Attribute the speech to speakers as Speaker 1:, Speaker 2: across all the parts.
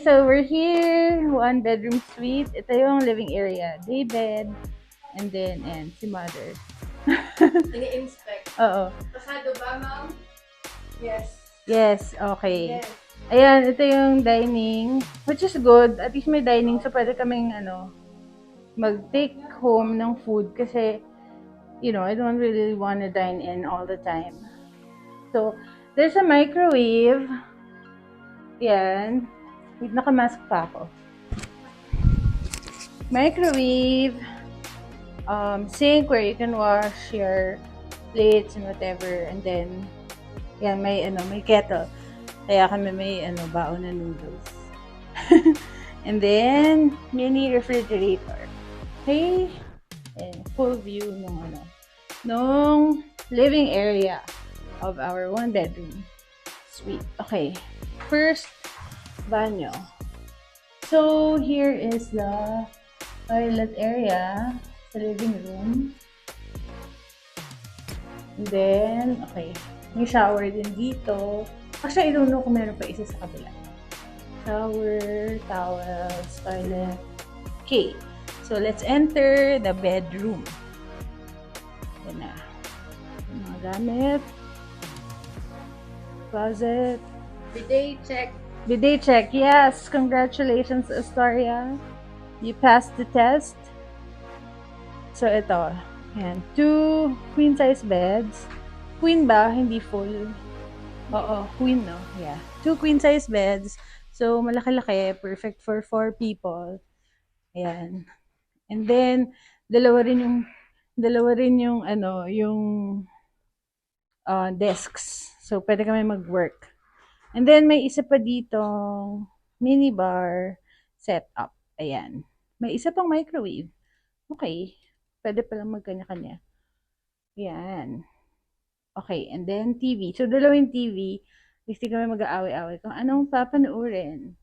Speaker 1: so we're here. 1-bedroom suite. Ito yung living area. Day bed. And then, and si mother.
Speaker 2: Ini-inspect.
Speaker 1: Oo.
Speaker 2: Pasado ba, ma'am? Yes.
Speaker 1: Yes, okay.
Speaker 2: Yes.
Speaker 1: Ayan, ito yung dining. Which is good. At least may dining. So, pwede kaming, mag-take home ng food. Kasi, I don't really want to dine in all the time. So, there's a microwave. Yan. Wait, nakamask pa ako. Microwave. Sink where you can wash your plates and whatever. And then, yan, may kettle. Kaya kami may, baon na noodles. And then, mini refrigerator. Okay? And full view nung living area of our 1-bedroom suite. Okay. First, banyo. So, here is the toilet area sa living room. And then, okay. May shower din dito. Actually, I don't know kung meron pa isa sa kabila. Shower, towels, toilet. Okay. So, let's enter the bedroom. Yan na. Yung mga gamit. Closet.
Speaker 2: Bidet check.
Speaker 1: Bidet check. Yes. Congratulations, Astoria. You passed the test. So, ito. Yan. 2 queen-size beds. Queen ba? Hindi full. Oo. Queen, no? Yeah. 2 queen-size beds. So, malaki-laki. Perfect for 4 people. Ayan. And then, dalawa rin yung desks. So, pwede kami mag-work. And then, may isa pa ditong minibar setup. Ayan. May isa pang microwave. Okay. Pwede palang magkanya-kanya. Ayan. Okay. And then, TV. So, dalawang TV. Hindi kami mag-aaway-aaway kung anong papanoorin.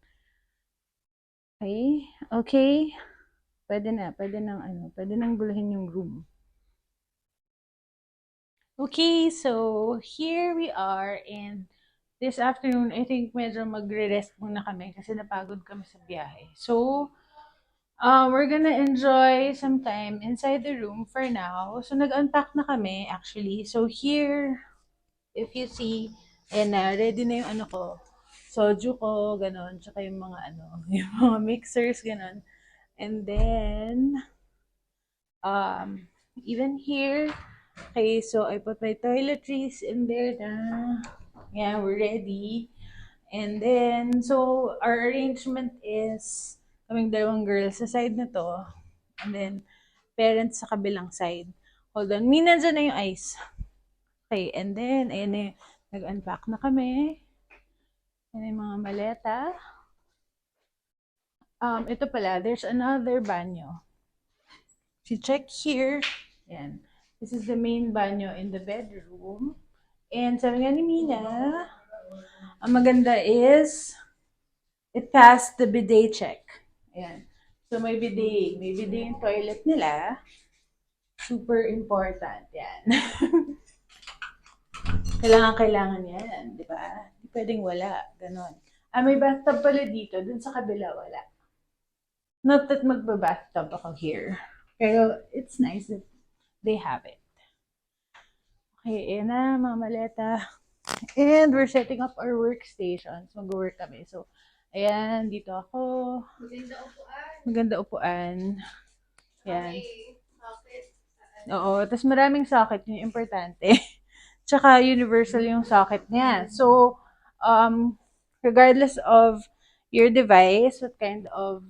Speaker 1: Okay. Okay. Pwede nang bulahin yung room. Okay, so here we are, and this afternoon, I think medyo magre-rest muna kami kasi napagod kami sa biyahe. So, we're gonna enjoy some time inside the room for now. So, nag-unpack na kami actually. So, here, if you see, and ready na yung soju ko, ganon, tsaka yung mga yung mga mixers, ganon. And then, even here, okay, so I put my toiletries in there na. Yeah, we're ready. And then, so our arrangement is kaming dalawang girls sa side na to. And then, parents sa kabilang side. Hold on. Mina, dyan na yung ice. Okay, and then, ayan na nag-unpack na kami. Ayan yung mga maleta. Ito pala, there's another banyo. If you check here, ayan. This is the main banyo in the bedroom. And sabi nga ni Mina, ang maganda is, it passed the bidet check. Ayan. So may bidet yung toilet nila. Super important. Yan. Kailangan yan. Di ba? Di pwedeng wala. Ganon. May bathtub pala dito. Dun sa kabila, wala. Not that magba-bathtub ako here. Pero it's nice that they have it. Okay, ayan na, mga maleta. And we're setting up our workstations. Mag-work kami. So, ayan, dito ako. Maganda upuan. Ayan. Oo, tapos maraming socket, yung importante. Tsaka universal yung socket niya. So, regardless of your device, what kind of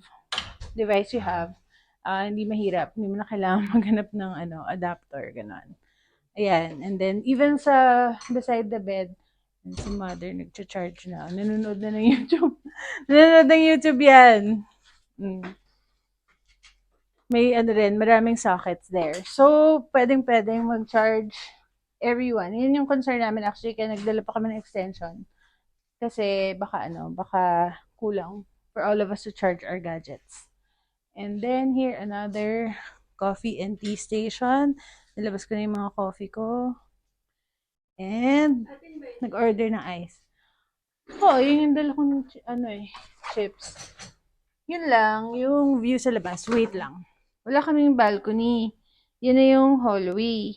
Speaker 1: device you have, hindi mahirap. Hindi mo na kailangan maghanap ng adapter, gano'n. Ayan. And then, even sa beside the bed, si mother nagcha-charge na. Nanonood na ng YouTube. Nanonood ng YouTube yan. May maraming sockets there. So, pwedeng mag-charge everyone. Yun yung concern namin actually, kaya nagdala pa kami ng extension. Kasi baka kulang for all of us to charge our gadgets. And then here, another coffee and tea station. Nilabas ko na yung mga coffee ko. And, nag-order ng ice. Oo, yun yung dala kong, chips. Yun lang, yung view sa labas. Wait lang. Wala kaming balcony. Yun na yung hallway.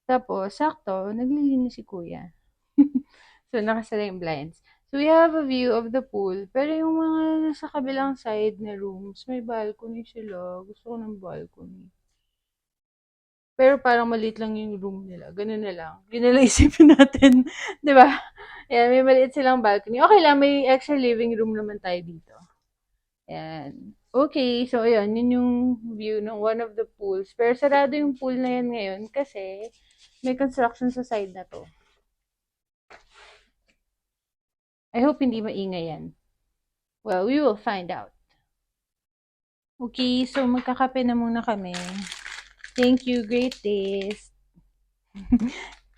Speaker 1: Tapos, sakto, naglilinis si kuya. So, nakasara yung blinds. So, we have a view of the pool. Pero yung mga nasa kabilang side na rooms, may balcony sila. Gusto ko ng balcony. Pero parang maliit lang yung room nila. Ganun na lang. Yun na lang isipin natin. 'Di ba? Ayan, may maliit silang balcony. Okay lang, may extra living room naman tayo dito. Ayan. Okay, so ayan, yun yung view ng one of the pools. Pero sarado yung pool na yan ngayon kasi may construction sa side na to. I hope hindi maingay yan. Well, we will find out. Okay, so magkakape na muna kami. Thank you, great taste.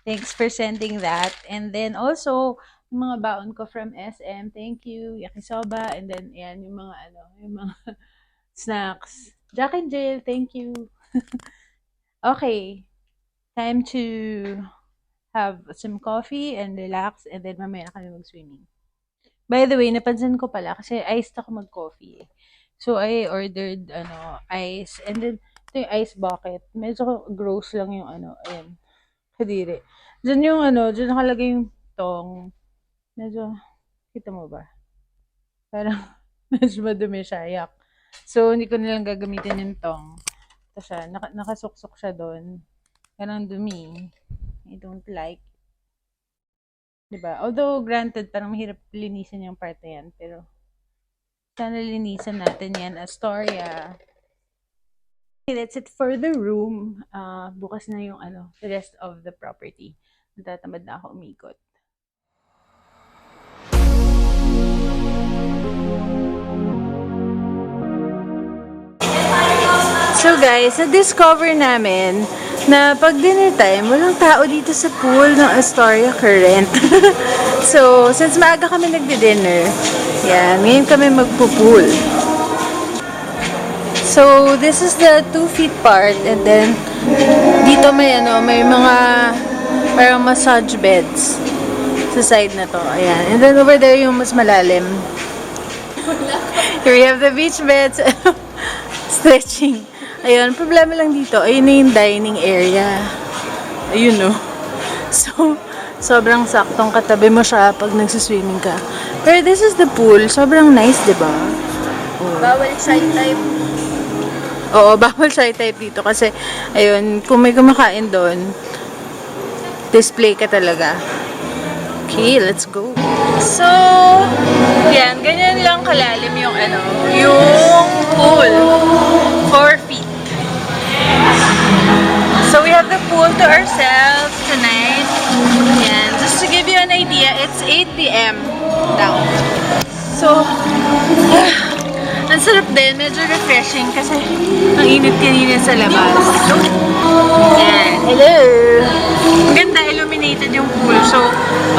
Speaker 1: Thanks for sending that. And then also, yung mga baon ko from SM, thank you, yakisoba, and then yan, yung mga snacks. Jack and Jill, thank you. Okay, time to have some coffee and relax, and then mamaya na kami mag-swimming. By the way, napansin ko pala, kasi iced ako mag-coffee. So, I ordered, ice, and then, ito yung ice bucket. Medyo gross lang yung, ayan, kadiri. Diyan yung, diyan nakalagay yung tong. Medyo, kita mo ba? Parang, medyo madumi siya, yak. So, hindi ko nilang gagamitin yung tong. Ito siya, nakasuksok siya doon. Parang dumi. I don't like. Diba? Although, granted, parang mahirap linisin yung part na yan. Pero, sana linisan natin yan, Astoria. Okay, that's it for the room. Bukas na yung, the rest of the property. Natatamad na ako umikot. So guys, na-discover namin na pag dinner time, walang tao dito sa pool ng Astoria Current. So, since maaga kami nagdi-dinner, yan, ngayon kami magpo-pool. So, this is the 2 feet part, and then dito may mga parang massage beds sa side na to. Ayan. And then over there yung mas malalim. Here we have the beach beds. Stretching. Ayun, problema lang dito, ayun na yung dining area. Ayun, no. So, sobrang saktong katabi mo siya pag nagsiswimming ka. Pero this is the pool. Sobrang nice, di ba?
Speaker 2: Oh. Bawal side type.
Speaker 1: Oo, bawal side type dito kasi, ayun, kung may kumakain doon, display ka talaga. Okay, let's go. So, yan, ganyan lang kalalim yung yung pool. 4 feet. So, we have the pool to ourselves tonight. Yan. Just to give you an idea, it's 8 p.m. now. So, ang sarap din. Medyo refreshing kasi ang init kanina sa labas. Yan. Hello! Ang ganda, illuminated yung pool. So,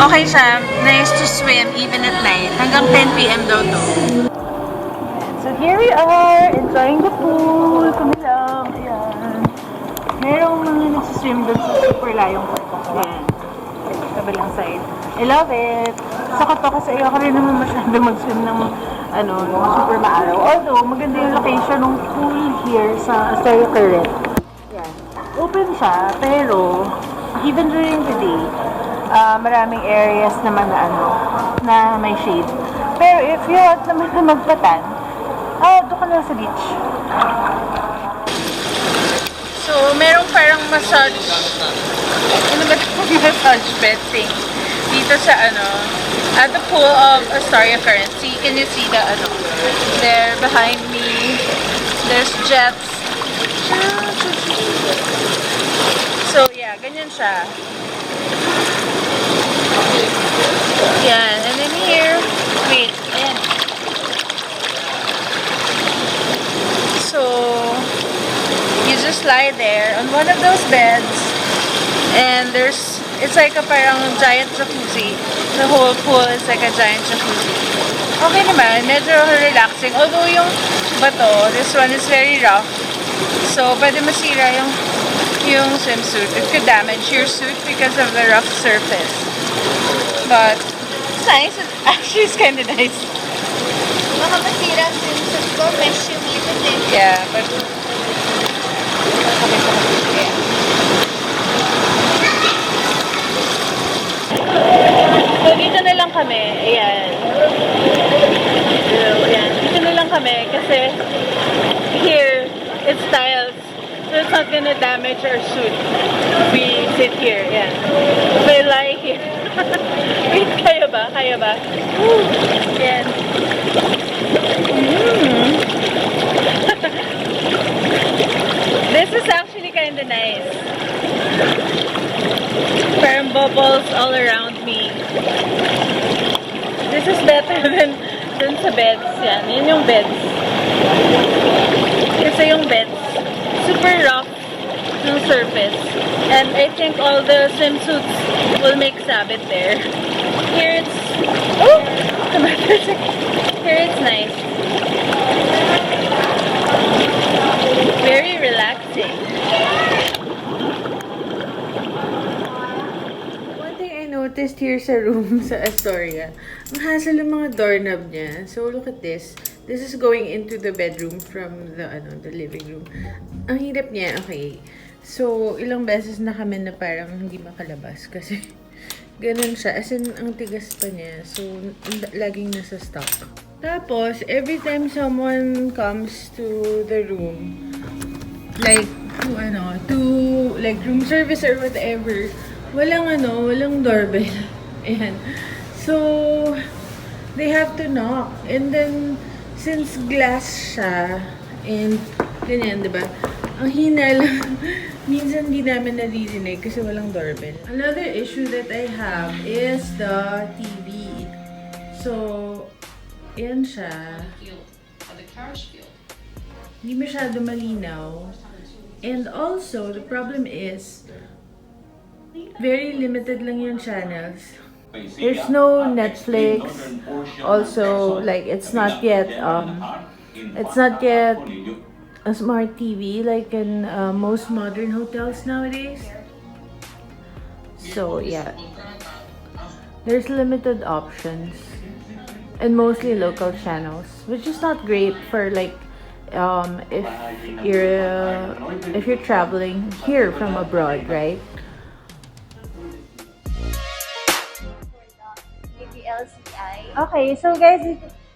Speaker 1: okay siya. Nice to swim even at night. Hanggang 10 p.m. daw to. So, here we are. Enjoying the pool. Kami lang. Ayan. Merong mga nagsiswim doon sa super layong park. Ayan. Kabilang side. I love it. Saka to kasi ayoko rin naman masyado mag-swim ng super maaraw. Although, maganda yung location ng pool here sa Astoria Current. Ayan. Open siya, pero even during the day, maraming areas naman na may shade. Pero if you want naman na magpatan, doon ka na sa beach. So, merong parang massage. Ano ba itong massage bed thing? Dito sa at the pool of Astoria Current. See, can you see the there behind me? There's jets. So, yeah, ganyan siya. Yan, and then here, wait, ayan. So, you just lie there on one of those beds, and it's like a parang giant jacuzzi. The whole pool is like a giant jacuzzi. Okay naman, medyo relaxing. Although yung bato, this one is very rough. So, pwede masira yung swimsuit. It could damage your suit because of the rough surface. But, it's nice. It actually is kind of nice.
Speaker 2: Baka masira ang swimsuit ko. Mesh yung likod eh.
Speaker 1: Yeah, but kami sa kaya. So, dito na lang kami. Ayan. So, ayan. Dito na lang kami kasi here, it's tiles. So, it's not gonna damage our suit if we sit here. Ayan. If I lie here. Wait, kaya ba? Kaya ba? Woo! Ayan. This is actually kind of nice. Parang bubbles all around me. This is better than sa beds. Yan, yun yung beds. Kasi yung beds, super rough ng surface. And I think all the swimsuits will make sabit there. Here it's, oh! Here it's nice. Very relaxing. One thing I noticed here sa room sa Astoria, ang hassle ng mga doorknob niya. So look at this. This is going into the bedroom from the living room. Ang hirap niya, okay. So ilang beses na kami na parang hindi makalabas kasi ganun siya. As in, ang tigas pa niya. So laging nasa stock. Tapos, every time someone comes to the room, like, like room service or whatever, walang doorbell. Ayan. So, they have to knock. And then, since glass siya, and ganyan, diba? Ang hina lang. Minsan di namin naririnig kasi walang doorbell. Another issue that I have is the TV. So, yan siya. Hindi masyado malinaw. And also, the problem is, very limited lang yung channels. There's no Netflix. Also, like, it's not yet a smart TV like in most modern hotels nowadays. So, yeah. There's limited options. And mostly local channels, which is not great for like if you're traveling here from abroad, right?
Speaker 2: Maybe LCI.
Speaker 1: Okay, so guys,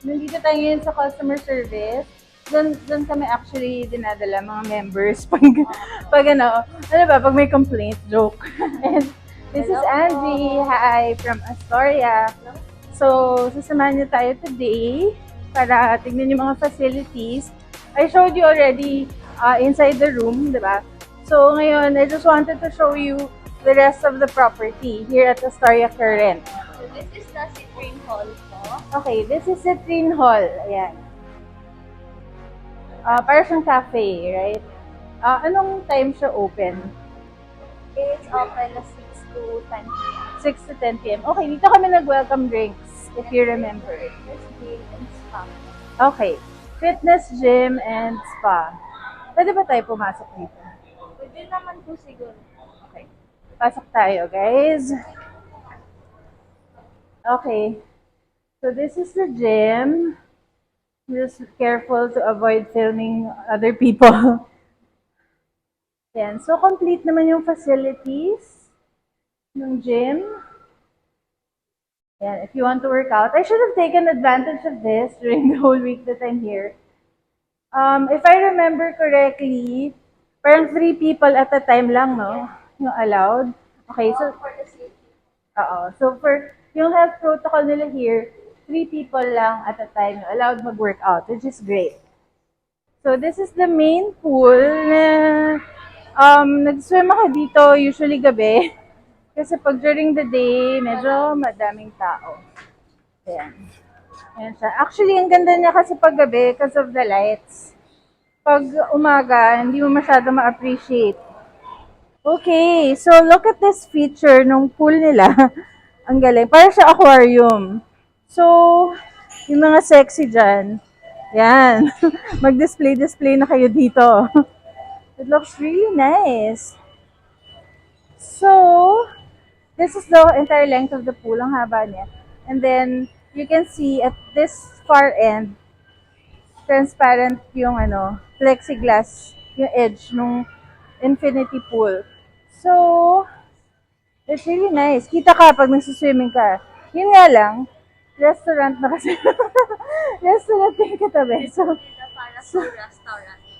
Speaker 1: nandito tayo ngayon sa customer service. Doon kami actually dinadala mga members pag pag may complaint, joke. And this is Angie, hi, from Astoria. So, sasamahan niyo tayo today para tignan yung mga facilities. I showed you already inside the room, di ba? So, ngayon, I just wanted to show you the rest of the property here at Astoria Current.
Speaker 2: So this is the citrine hall po.
Speaker 1: Okay, this is Citrine Hall. Ayan. Para siyang cafe, right? Anong time siya open?
Speaker 2: It's open na 6 to 10 p.m.
Speaker 1: 6 to 10 p.m. Okay, dito kami nag-welcome drinks, if you remember.
Speaker 2: Fitness gym and spa.
Speaker 1: Okay, fitness, gym, and spa. Pwede ba tayo pumasok dito?
Speaker 2: Pwede naman po siguro.
Speaker 1: Okay, pasok tayo, guys. Okay, so this is the gym. Just careful to avoid filming other people. Yan, so complete naman yung facilities ng gym. Yan, if you want to work out. I should have taken advantage of this during the whole week that I'm here. If I remember correctly, parang 3 people at a time lang, no? Yung allowed. Okay, so,
Speaker 2: For the safety.
Speaker 1: so for yung health protocol nila here, 3 people lang at a time yung allowed mag-workout, which is great. So, this is the main pool na nag-swim ako dito usually gabi. Kasi pag during the day, medyo madaming tao. Ayan. Ayan siya. Actually, ang ganda niya kasi pag gabi because of the lights. Pag umaga, hindi mo masyado ma-appreciate. Okay, so look at this feature nung pool nila. Ang galing. Para siya aquarium. So, yung mga sexy dyan, yan. Mag-display na kayo dito. It looks really nice. So, this is the entire length of the pool, ang haba niya. And then, you can see at this far end,
Speaker 2: transparent yung plexiglass, yung edge nung infinity pool. So, it's really nice. Kita ka pag nagsiswimming ka. Yun nga lang, restaurant na kasi. Restaurant yung katabi. So,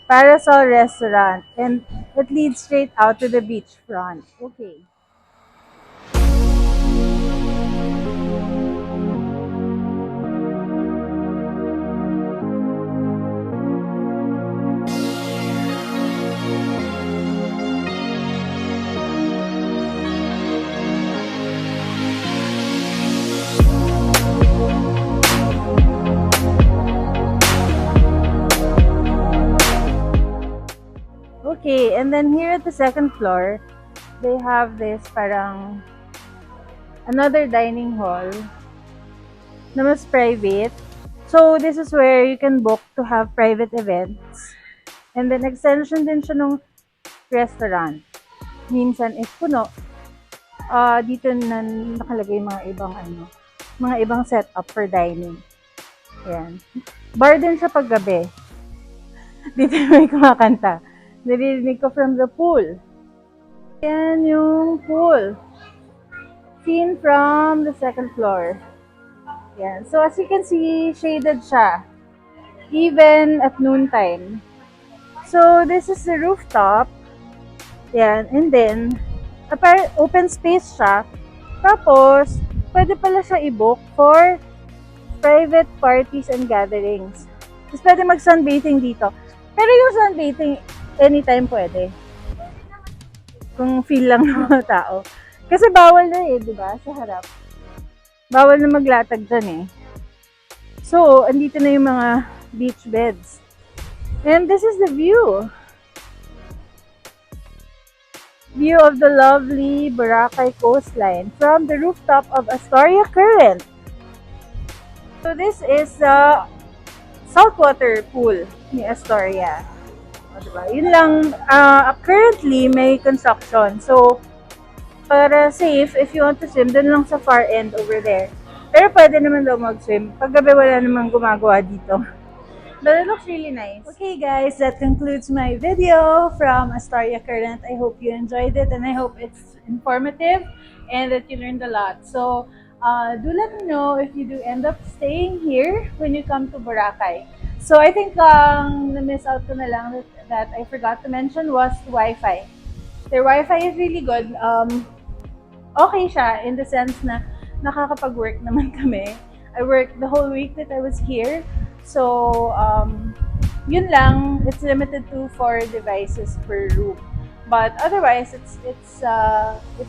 Speaker 2: Parasol Restaurant. And it leads straight out to the beach front. Okay. Okay, and then here at the second floor, they have this parang another dining hall na mas private. So, this is where you can book to have private events. And then, extension din siya ng restaurant. Minsan, if puno, dito na nakalagay mga ibang setup for dining. Ayan. Bar din siya paggabi. Dito may kumakanta. Naririnig ko from the pool. Ayan yung pool. Seen from the second floor. Yan. So, as you can see, shaded siya. Even at noontime. So, this is the rooftop. Yan. And then, open space siya. Tapos, pwede pala siya i-book for private parties and gatherings. Tapos, pwede mag-sunbathing dito. Pero yung sunbathing, anytime pwede. Kung feel lang ng mga tao. Kasi bawal na di ba? Sa harap. Bawal na maglatag dyan So, andito na yung mga beach beds. And this is the view. View of the lovely Boracay coastline from the rooftop of Astoria Current. So, this is a saltwater pool ni Astoria. Diba? Yun lang, currently may construction. So, para safe, if you want to swim, dun lang sa far end over there. Pero pwede naman daw mag-swim. Paggabi wala namang gumagawa dito. But it looks really nice. Okay guys, that concludes my video from Astoria Current. I hope you enjoyed it and I hope it's informative and that you learned a lot. So, do let me know if you do end up staying here when you come to Boracay. So, I think na-miss out ko na lang that I forgot to mention was Wi-Fi. Their Wi-Fi is really good. Okay siya in the sense na nakakapag-work naman kami. I worked the whole week that I was here. So, yun lang. It's limited to 4 devices per room. But otherwise, it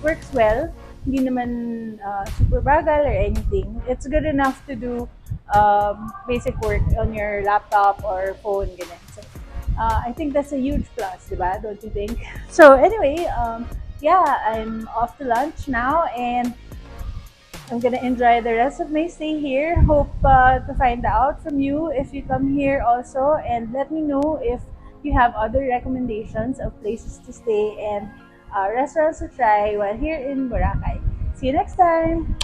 Speaker 2: works well. Hindi naman super bagal or anything. It's good enough to do basic work on your laptop or phone. Ganun. So, I think that's a huge plus, diba? Don't you think? So, anyway, yeah, I'm off to lunch now and I'm gonna enjoy the rest of my stay here. Hope to find out from you if you come here also, and let me know if you have other recommendations of places to stay and restaurants to try while here in Boracay. See you next time!